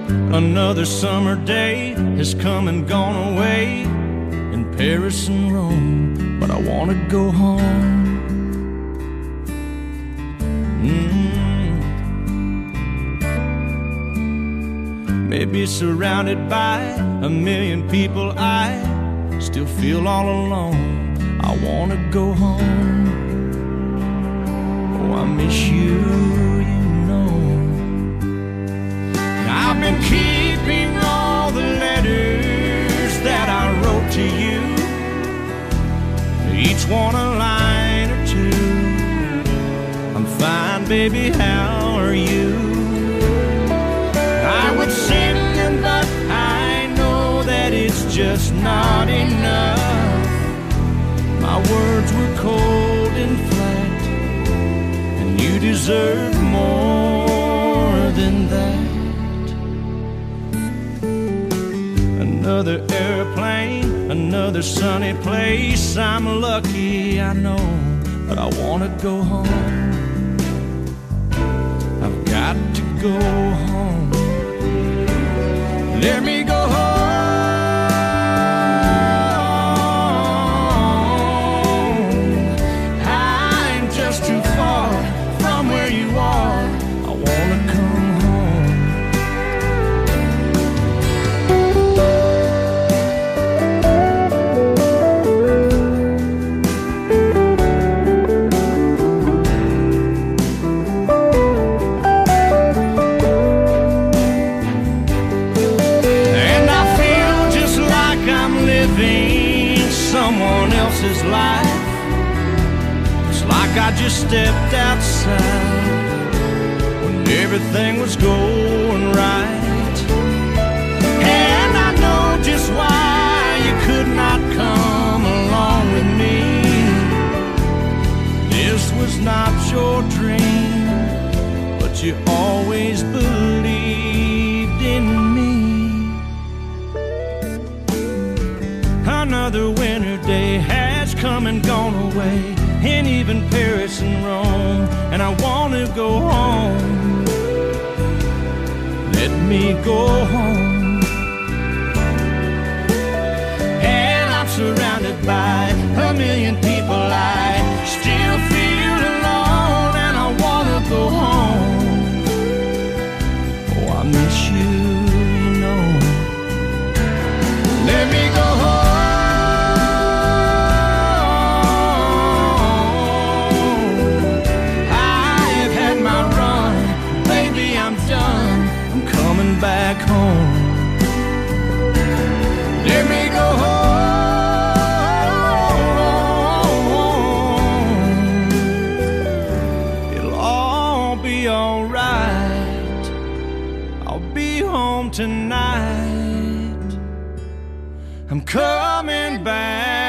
Another summer day has come and gone away in Paris and Rome, but I wanna go home. Maybe surrounded by a million people, I still feel all alone. I wanna go home. Oh, I miss you, you know. I've been keeping all the letters that I wrote to you, each one a line or two. I'm fine, baby, how are you? I would send them, but I know that it's just not enough. My words were cold and flat, and you deserve more than that. Another airplane, another sunny place. I'm lucky, I know, but I wanna go home. I've got to go home. Let me go home. I'm just too far from where you are. I wanna come home. Someone else's life. It's like I just stepped outside when everything was going right. And I know just why you could not come along with me. This was not your dream, but you always believed in me. Another winter day has come and gone away, and even Paris and Rome, and I wanna go home. Let me go home. And I'm surrounded by a million people. I still feel alone, and I wanna go home. Oh, I miss you, you know. Let me go home. Back home. Let me go home. It'll all be alright. I'll be home tonight. I'm coming back.